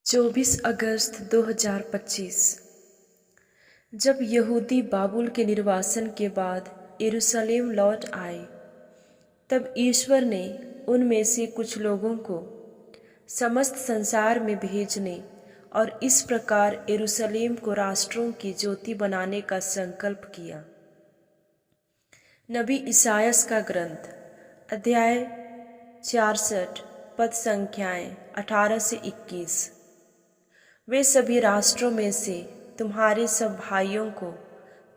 24 अगस्त 2025। जब यहूदी बाबुल के निर्वासन के बाद यरूशलेम लौट आए, तब ईश्वर ने उनमें से कुछ लोगों को समस्त संसार में भेजने और इस प्रकार यरूशलेम को राष्ट्रों की ज्योति बनाने का संकल्प किया। नबी इसायास का ग्रंथ अध्याय 66 पद संख्याएं 18 से 21। वे सभी राष्ट्रों में से तुम्हारे सब भाइयों को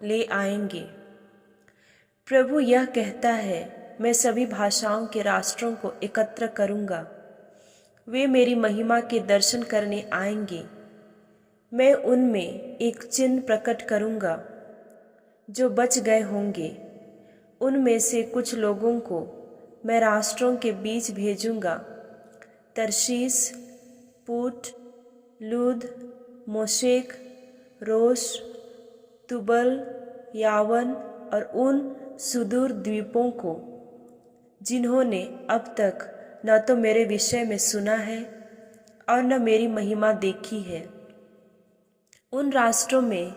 ले आएंगे। प्रभु यह कहता है, मैं सभी भाषाओं के राष्ट्रों को एकत्र करूंगा। वे मेरी महिमा के दर्शन करने आएंगे। मैं उनमें एक चिन्ह प्रकट करूंगा। जो बच गए होंगे उनमें से कुछ लोगों को मैं राष्ट्रों के बीच भेजूंगा। तरशीश, पूट, लूद, मोशेक, रोश, तुबल, यावन और उन सुदूर द्वीपों को जिन्होंने अब तक न तो मेरे विषय में सुना है और न मेरी महिमा देखी है। उन राष्ट्रों में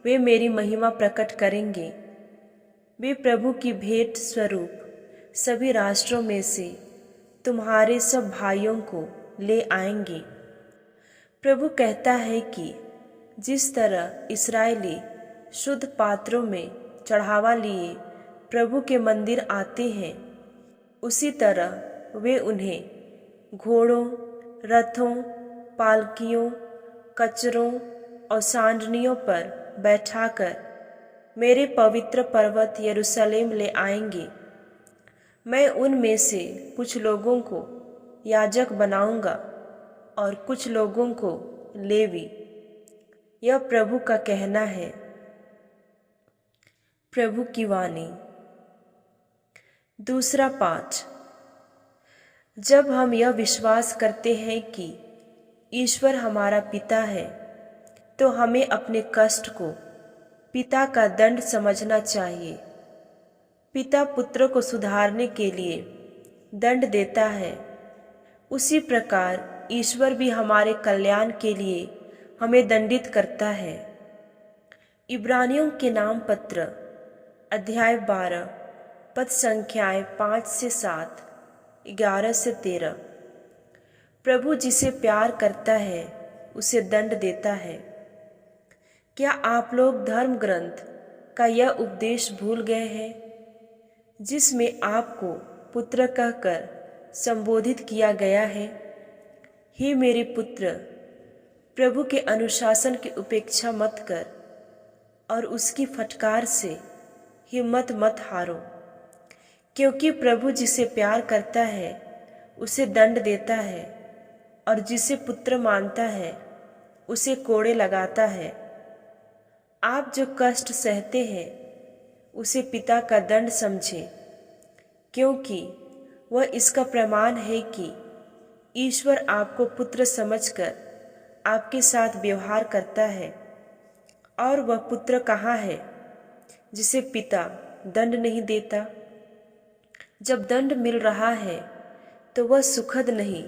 वे मेरी महिमा प्रकट करेंगे। वे प्रभु की भेंट स्वरूप सभी राष्ट्रों में से तुम्हारे सब भाइयों को ले आएंगे। प्रभु कहता है कि जिस तरह इस्राएली शुद्ध पात्रों में चढ़ावा लिए प्रभु के मंदिर आते हैं, उसी तरह वे उन्हें घोड़ों, रथों, पालकियों, कचरों और सांडनियों पर बैठाकर मेरे पवित्र पर्वत यरूशलेम ले आएंगे। मैं उनमें से कुछ लोगों को याजक बनाऊंगा और कुछ लोगों को लेवी। यह प्रभु का कहना है। प्रभु की वाणी। दूसरा पाठ। जब हम यह विश्वास करते हैं कि ईश्वर हमारा पिता है, तो हमें अपने कष्ट को पिता का दंड समझना चाहिए। पिता पुत्र को सुधारने के लिए दंड देता है, उसी प्रकार ईश्वर भी हमारे कल्याण के लिए हमें दंडित करता है। इब्रानियों के नाम पत्र अध्याय 12 पद संख्याएं 5 से 7, 11 से 13। प्रभु जिसे प्यार करता है उसे दंड देता है। क्या आप लोग धर्म ग्रंथ का यह उपदेश भूल गए हैं, जिसमें आपको पुत्र कहकर संबोधित किया गया है? हे मेरे पुत्र, प्रभु के अनुशासन की उपेक्षा मत कर और उसकी फटकार से हिम्मत मत हारो, क्योंकि प्रभु जिसे प्यार करता है उसे दंड देता है और जिसे पुत्र मानता है उसे कोड़े लगाता है। आप जो कष्ट सहते हैं उसे पिता का दंड समझें, क्योंकि वह इसका प्रमाण है कि ईश्वर आपको पुत्र समझकर आपके साथ व्यवहार करता है। और वह पुत्र कहाँ है जिसे पिता दंड नहीं देता? जब दंड मिल रहा है तो वह सुखद नहीं,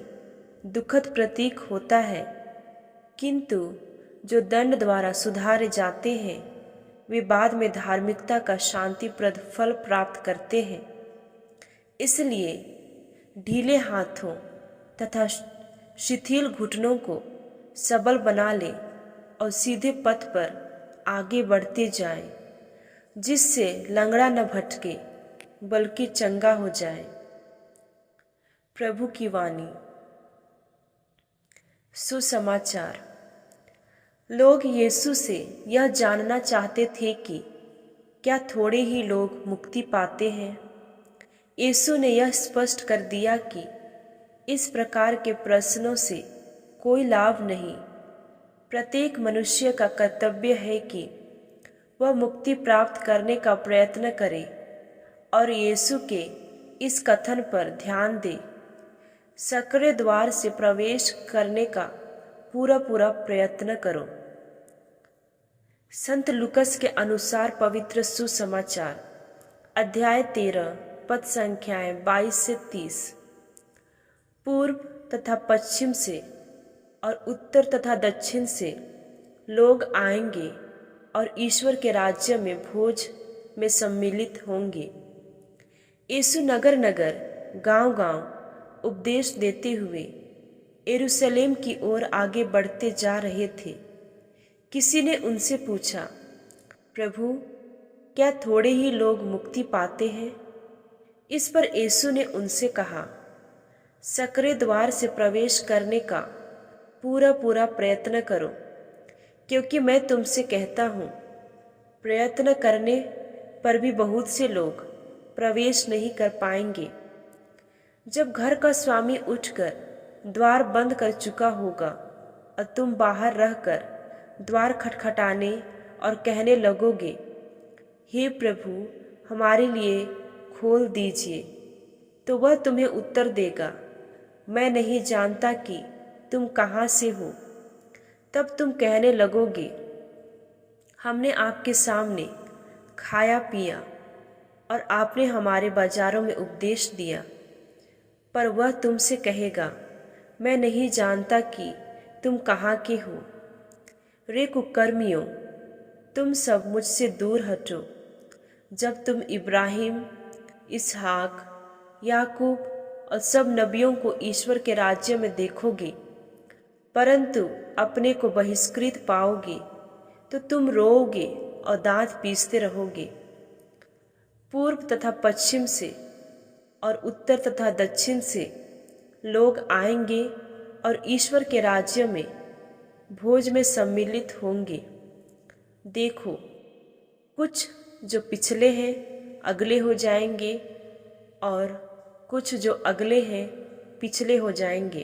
दुखद प्रतीक होता है, किंतु जो दंड द्वारा सुधारे जाते हैं वे बाद में धार्मिकता का शांतिप्रद फल प्राप्त करते हैं। इसलिए ढीले हाथों तथा शिथिल घुटनों को सबल बना ले और सीधे पथ पर आगे बढ़ते जाएं, जिससे लंगड़ा न भटके बल्कि चंगा हो जाए। प्रभु की वाणी। सुसमाचार। लोग यीशु से यह जानना चाहते थे कि क्या थोड़े ही लोग मुक्ति पाते हैं। यीशु ने यह स्पष्ट कर दिया कि इस प्रकार के प्रश्नों से कोई लाभ नहीं। प्रत्येक मनुष्य का कर्तव्य है कि वह मुक्ति प्राप्त करने का प्रयत्न करे और यीशु के इस कथन पर ध्यान दे। सक्रिय द्वार से प्रवेश करने का पूरा प्रयत्न करो। संत लूकस के अनुसार पवित्र सुसमाचार अध्याय 13 पद संख्याएं 22 से 30। पूर्व तथा पश्चिम से और उत्तर तथा दक्षिण से लोग आएंगे और ईश्वर के राज्य में भोज में सम्मिलित होंगे। यीशु नगर नगर, गांव-गांव उपदेश देते हुए यरूशलेम की ओर आगे बढ़ते जा रहे थे। किसी ने उनसे पूछा, प्रभु, क्या थोड़े ही लोग मुक्ति पाते हैं? इस पर यीशु ने उनसे कहा, सकरे द्वार से प्रवेश करने का पूरा पूरा प्रयत्न करो, क्योंकि मैं तुमसे कहता हूँ, प्रयत्न करने पर भी बहुत से लोग प्रवेश नहीं कर पाएंगे। जब घर का स्वामी उठकर द्वार बंद कर चुका होगा और तुम बाहर रहकर द्वार खटखटाने और कहने लगोगे, हे प्रभु, हमारे लिए खोल दीजिए, तो वह तुम्हें उत्तर देगा, मैं नहीं जानता कि तुम कहाँ से हो। तब तुम कहने लगोगे, हमने आपके सामने खाया पिया और आपने हमारे बाजारों में उपदेश दिया। पर वह तुमसे कहेगा, मैं नहीं जानता कि तुम कहाँ के हो। रे कुकर्मियों, तुम सब मुझसे दूर हटो। जब तुम इब्राहिम, इसहाक, याकूब और सब नबियों को ईश्वर के राज्य में देखोगे, परंतु अपने को बहिष्कृत पाओगे, तो तुम रोओगे और दांत पीसते रहोगे। पूर्व तथा पश्चिम से और उत्तर तथा दक्षिण से लोग आएंगे और ईश्वर के राज्य में भोज में सम्मिलित होंगे। देखो, कुछ जो पिछले हैं अगले हो जाएंगे और कुछ जो अगले हैं पिछले हो जाएंगे।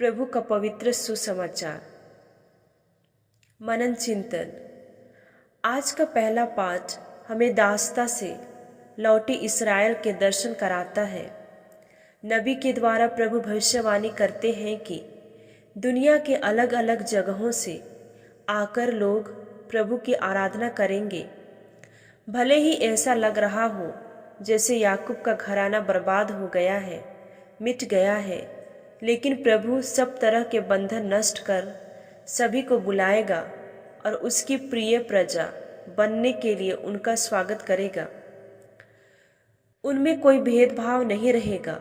प्रभु का पवित्र सुसमाचार। मनन चिंतन। आज का पहला पाठ हमें दास्ता से लौटे इस्राएल के दर्शन कराता है। नबी के द्वारा प्रभु भविष्यवाणी करते हैं कि दुनिया के अलग अलग जगहों से आकर लोग प्रभु की आराधना करेंगे। भले ही ऐसा लग रहा हो जैसे याकूब का घराना बर्बाद हो गया है, मिट गया है, लेकिन प्रभु सब तरह के बंधन नष्ट कर सभी को बुलाएगा और उसकी प्रिय प्रजा बनने के लिए उनका स्वागत करेगा। उनमें कोई भेदभाव नहीं रहेगा।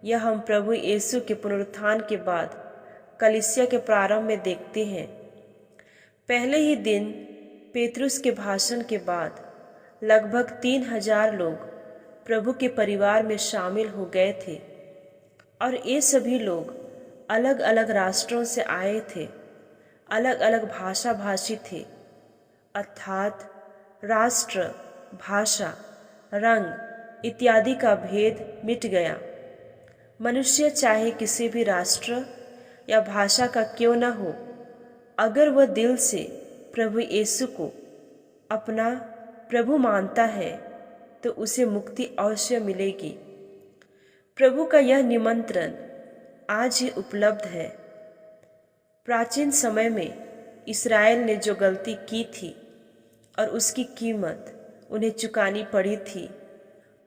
यह हम प्रभु यीशु के पुनरुत्थान के बाद कलीसिया के प्रारंभ में देखते हैं। पहले ही दिन पेतरुस के भाषण के बाद लगभग 3000 लोग प्रभु के परिवार में शामिल हो गए थे और ये सभी लोग अलग अलग राष्ट्रों से आए थे, अलग अलग भाषा भाषी थे, अर्थात राष्ट्र, भाषा, रंग इत्यादि का भेद मिट गया। मनुष्य चाहे किसी भी राष्ट्र या भाषा का क्यों न हो, अगर वह दिल से प्रभु यीशु को अपना प्रभु मानता है तो उसे मुक्ति अवश्य मिलेगी। प्रभु का यह निमंत्रण आज ही उपलब्ध है। प्राचीन समय में इस्राएल ने जो गलती की थी और उसकी कीमत उन्हें चुकानी पड़ी थी,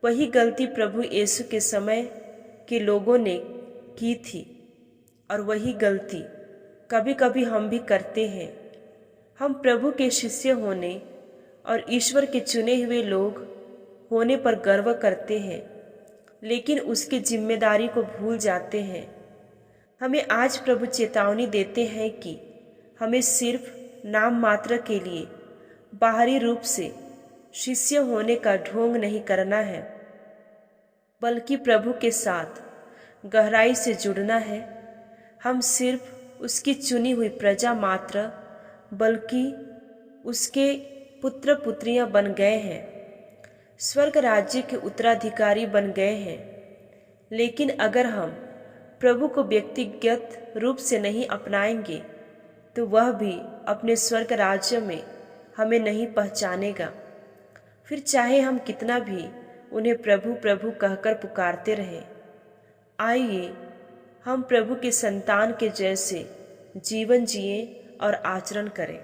वही गलती प्रभु यीशु के समय के लोगों ने की थी और वही गलती कभी कभी हम भी करते हैं। हम प्रभु के शिष्य होने और ईश्वर के चुने हुए लोग होने पर गर्व करते हैं, लेकिन उसकी जिम्मेदारी को भूल जाते हैं। हमें आज प्रभु चेतावनी देते हैं कि हमें सिर्फ नाम मात्र के लिए बाहरी रूप से शिष्य होने का ढोंग नहीं करना है, बल्कि प्रभु के साथ गहराई से जुड़ना है। हम सिर्फ उसकी चुनी हुई प्रजा मात्र बल्कि उसके पुत्र पुत्रियां बन गए हैं, स्वर्ग राज्य के उत्तराधिकारी बन गए हैं। लेकिन अगर हम प्रभु को व्यक्तिगत रूप से नहीं अपनाएंगे तो वह भी अपने स्वर्ग राज्य में हमें नहीं पहचानेगा। फिर चाहे हम कितना भी उन्हें प्रभु प्रभु कहकर पुकारते रहें। आइए हम प्रभु के संतान के जैसे जीवन जिएं और आचरण करें।